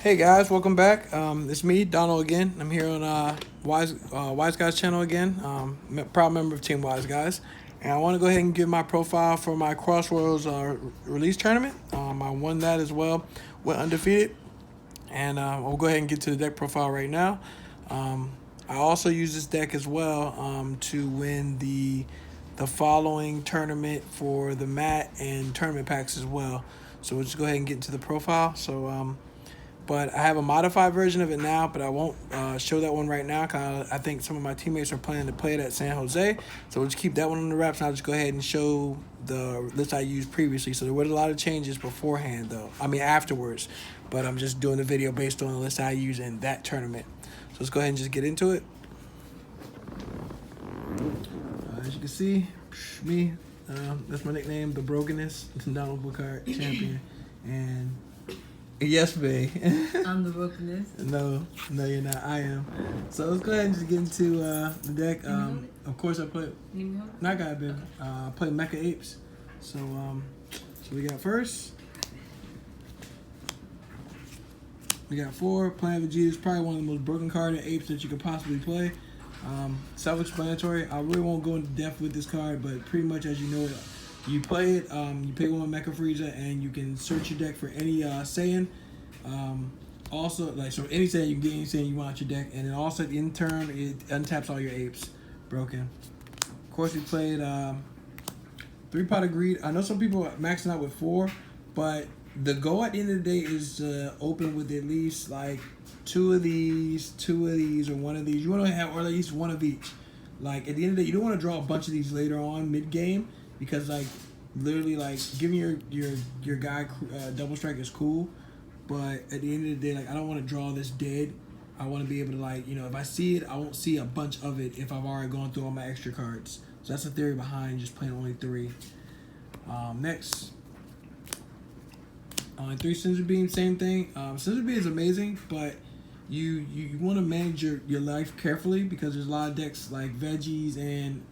Hey guys, welcome back. It's me, Donald again. I'm here on Wise Guys channel again. Proud member of Team Wise Guys, and I want to go ahead and give my profile for my Crossroads release tournament. I won that as well, went undefeated, and we'll go ahead and get to the deck profile right now. I also use this deck as well to win the following tournament for the mat and tournament packs as well. So we'll just go ahead and get into the profile. But I have a modified version of it now, but I won't show that one right now because I think some of my teammates are planning to play it at San Jose. So we'll just keep that one on the wraps, and I'll just go ahead and show the list I used previously. So there was a lot of changes beforehand, though. I mean, afterwards. But I'm just doing the video based on the list I used in that tournament. So let's go ahead and just get into it. As you can see, me, that's my nickname, the Brokenness, Donald Bookhart, champion. And yes, babe. I'm the brokenness. No, you're not. I am. So let's go ahead and just get into the deck. Of course, I put. Not got babe. I play Mecha Apes. So we got first. We got 4. Playing Vegeta is probably one of the most broken card in apes that you could possibly play. Self-explanatory. I really won't go into depth with this card, but pretty much as you know it. You play it, you pay 1 Mecha Frieza, and you can search your deck for any Saiyan. Also, so any Saiyan, you can get any Saiyan you want out your deck. And then also at the end turn, it untaps all your apes. Broken. Of course, we played 3 Pot of Greed. I know some people are maxing out with 4, but the goal at the end of the day is to open with at least like 2 of these, or 1 of these. You want to have or at least 1 of each. Like at the end of the day, you don't want to draw a bunch of these later on mid-game. Because like literally like giving your guy double strike is cool, but at the end of the day, like I don't want to draw this dead. I want to be able to like, you know, if I see it, I won't see a bunch of it if I've already gone through all my extra cards. So that's the theory behind just playing only 3. Next, on 3 Scissor Beam, same thing. Scissor Beam is amazing, but you want to manage your life carefully because there's a lot of decks like Veggies and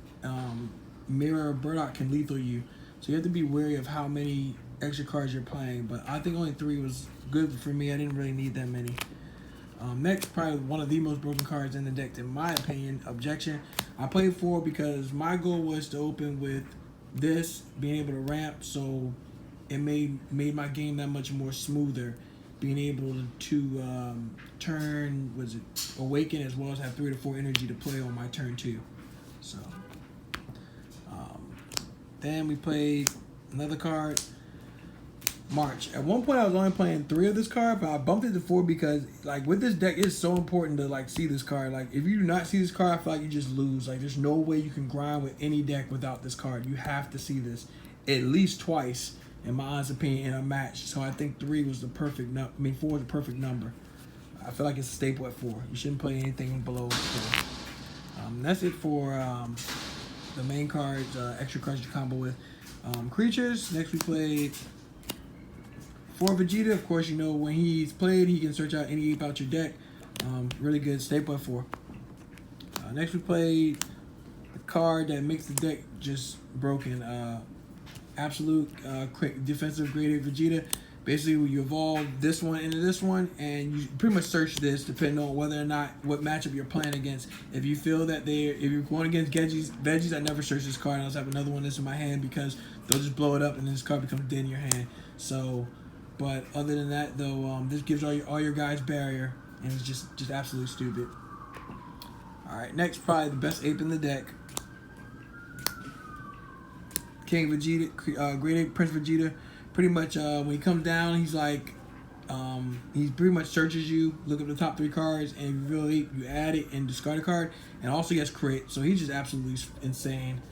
Mirror Burdock can lethal you, so you have to be wary of how many extra cards you're playing. But I think only 3 was good for me. I didn't really need that many. Next, probably one of the most broken cards in the deck, in my opinion, Objection. I played 4 because my goal was to open with this, being able to ramp, so it made my game that much more smoother. Being able to turn, Awaken, as well as have 3 to 4 energy to play on my turn 2. So. Then we played another card, March. At one point, I was only playing 3 of this card, but I bumped it to 4 because, like, with this deck, it's so important to, like, see this card. Like, if you do not see this card, I feel like you just lose. Like, there's no way you can grind with any deck without this card. You have to see this at least twice, in my honest opinion, in a match. So I think 3 was the perfect number. 4 was the perfect number. I feel like it's a staple at 4. You shouldn't play anything below 4. That's it for the main cards, extra cards you combo with. Creatures. Next we played 4 Vegeta. Of course, you know when he's played, he can search out any ape out your deck. Really good staple at 4. Next we played the card that makes the deck just broken. Absolute defensive grade Vegeta. Basically, you evolve this one into this one, and you pretty much search this depending on whether or not what matchup you're playing against. If you feel that if you're going against veggies, I never search this card. I just have another one that's in my hand because they'll just blow it up, and then this card becomes dead in your hand. So, but other than that, though, this gives all your guys barrier, and it's just absolutely stupid. All right, next, probably the best ape in the deck. King Vegeta, Great Ape Prince Vegeta. Pretty much when he comes down, he's like, he pretty much searches you, look up the top 3 cards, and if you really, you add it and discard a card, and also he has crit, so he's just absolutely insane.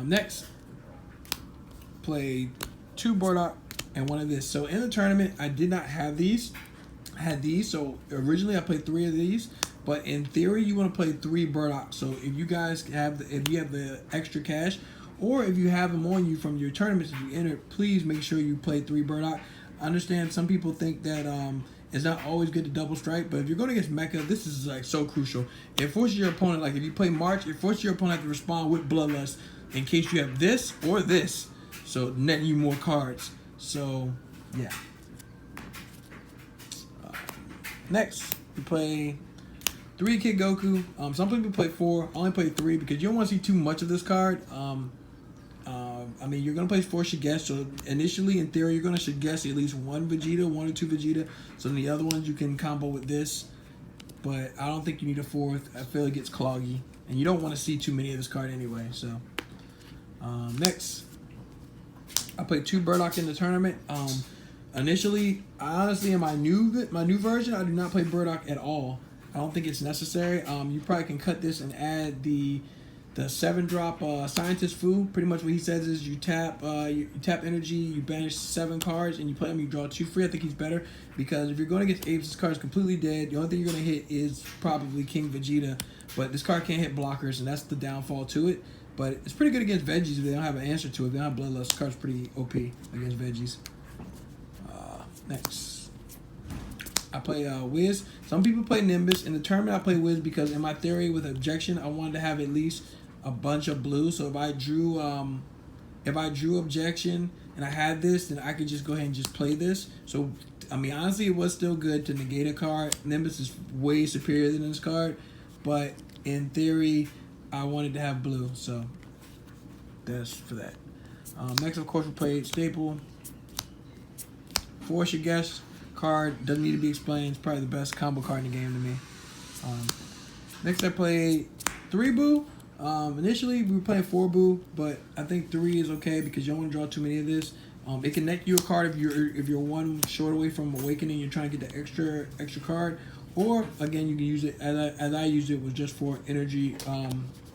Next, played 2 Bardock and 1 of this. So in the tournament, I did not have these. I had these, so originally I played 3 of these, but in theory, you want to play 3 Bardock. So if you guys have if you have the extra cash, or if you have them on you from your tournaments that you enter, please make sure you play 3 Burdock. I understand some people think that it's not always good to double strike, but if you're going against Mecha, this is like so crucial. It forces your opponent, like if you play March, it forces your opponent to respond with Bloodlust in case you have this or this. So netting you more cards. So yeah. Next, we play 3 Kid Goku. Some people play 4. I only play 3 because you don't want to see too much of this card. I mean, you're going to play 4 Shigesh, so initially, in theory, you're going to Shigesh at least 1 Vegeta, 1 or 2 Vegeta. So the other ones you can combo with this. But I don't think you need a 4th. I feel it gets cloggy. And you don't want to see too many of this card anyway. So, next, I played 2 Burdock in the tournament. Initially, honestly, in my new version, I do not play Burdock at all. I don't think it's necessary. You probably can cut this and add the 7-drop Scientist Fu. Pretty much what he says is you tap energy, you banish 7 cards, and you play them. You draw 2 free. I think he's better because if you're going against Apes, this card is completely dead. The only thing you're going to hit is probably King Vegeta, but this card can't hit blockers, and that's the downfall to it. But it's pretty good against veggies if they don't have an answer to it. If they don't have Bloodlust, this card's pretty OP against veggies. Next, I play Wiz. Some people play Nimbus. In the tournament, I play Wiz because in my theory with Objection, I wanted to have at least a bunch of blue. So if I drew Objection and I had this, then I could just go ahead and just play this. So I mean, honestly, it was still good to negate a card. Nimbus is way superior than this card, but in theory, I wanted to have blue. So that's for that. Next, of course, we played Staple. 4 Shigesh card, doesn't need to be explained. It's probably the best combo card in the game to me. Next, I played 3 Boo. Initially, we were playing 4 Boo, but I think 3 is okay because you don't want to draw too many of this. It can net you a card if you're 1 short away from Awakening. You're trying to get the extra card, or again, you can use it as I used it was just for energy,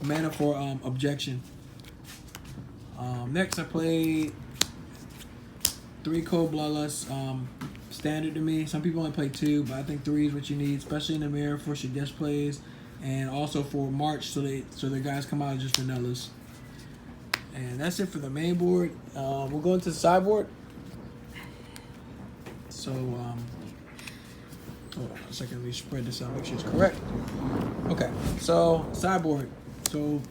mana for Objection. Next, I played 3 Cold Bloodlust, standard to me. Some people only play 2, but I think 3 is what you need, especially in the mirror for Shigesh plays, and also for March, so the guys come out as just vanillas. And that's it for the main board. We'll go into the sideboard. So, hold on a second. Let me spread this out, make sure it's correct. Okay, so sideboard. So,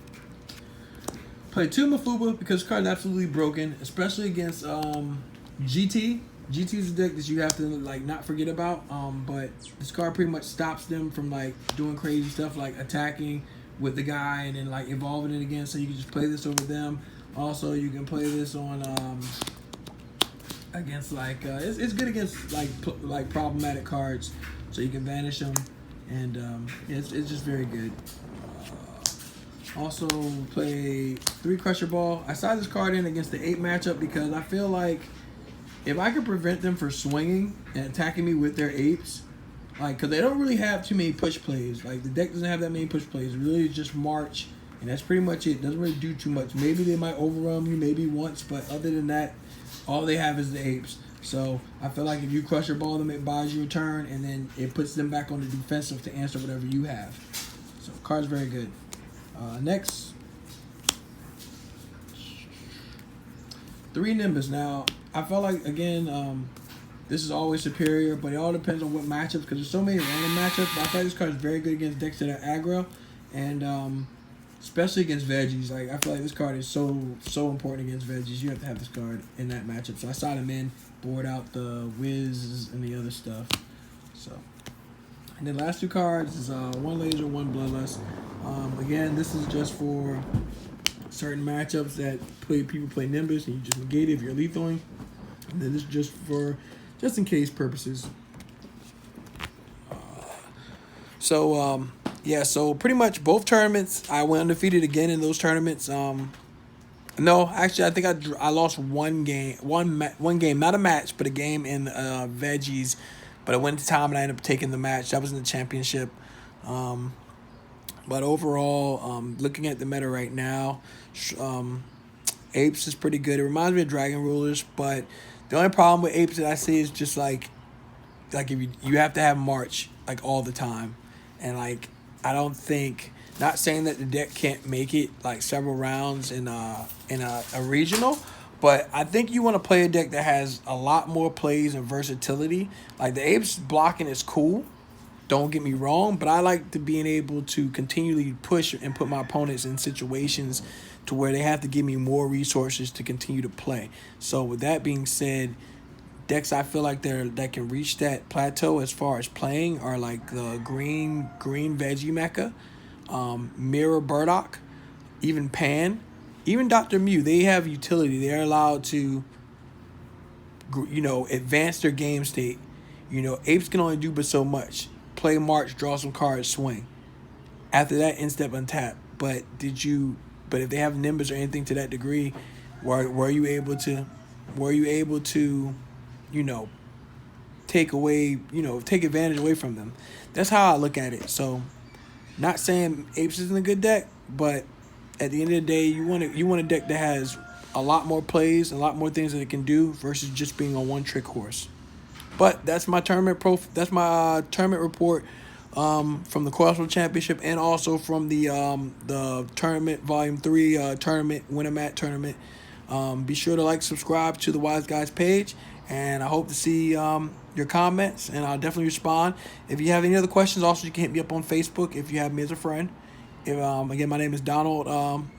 play 2 Mafuba because this card is absolutely broken, especially against GT. GT is a deck that you have to like not forget about. But this card pretty much stops them from like doing crazy stuff like attacking with the guy and then like evolving it again. So you can just play this over them. Also, you can play this on against like it's good against like problematic cards. So you can vanish them, and it's just very good. Also play 3 Crusher Ball. I side this card in against the 8 matchup because I feel like if I could prevent them from swinging and attacking me with their apes, like, because they don't really have too many push plays. Like, the deck doesn't have that many push plays. It really is just March, and that's pretty much it. Doesn't really do too much. Maybe they might overrun you maybe once, but other than that, all they have is the apes. So I feel like if you Crusher Ball them, it buys you a turn, and then it puts them back on the defensive to answer whatever you have. So card's very good. Next, 3 Nimbus. Now, I felt like, again, this is always superior, but it all depends on what matchups, because there's so many random matchups. But I feel like this card is very good against decks that are aggro, and especially against veggies. Like, I feel like this card is so important against veggies. You have to have this card in that matchup. So I side him in, board out the Wiz and the other stuff. So, and then last 2 cards is 1 Laser, 1 Bloodlust. Again, this is just for certain matchups that people play Nimbus, and you just negate it if you're lethaling. And then this is just in case purposes. Yeah, so pretty much both tournaments, I went undefeated again in those tournaments. No, actually, I think I lost one game, not a match, but a game in veggies. But it went to time, and I ended up taking the match. That was in the championship. But overall, looking at the meta right now, Apes is pretty good. It reminds me of Dragon Rulers, but the only problem with Apes that I see is just like if you have to have March like all the time, and like I don't think, not saying that the deck can't make it like several rounds in a regional, but I think you want to play a deck that has a lot more plays and versatility. Like the Apes blocking is cool, don't get me wrong, but I like to being able to continually push and put my opponents in situations to where they have to give me more resources to continue to play. So with that being said, decks I feel like that can reach that plateau as far as playing are like the green veggie mecha, Mirror Burdock, even Pan, even Dr. Mew. They have utility. They're allowed to, advance their game state. Apes can only do but so much. Play March, draw some cards, swing. After that, instep untap. But if they have Nimbus or anything to that degree, were you able to, take advantage away from them? That's how I look at it. So, not saying Apes isn't a good deck, but at the end of the day, you want a deck that has a lot more plays, a lot more things that it can do versus just being a one-trick horse. But that's my tournament tournament report from the Crossroad Championship and also from the tournament Volume 3 tournament Winner-Mat tournament. Be sure to subscribe to the Wise Guys page, and I hope to see your comments, and I'll definitely respond. If you have any other questions, also you can hit me up on Facebook if you have me as a friend. Again, my name is Donald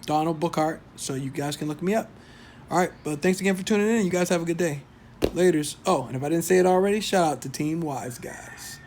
Bookhart, so you guys can look me up. All right, but thanks again for tuning in. You guys have a good day. Laters. Oh, and if I didn't say it already, shout out to Team Wise Guys.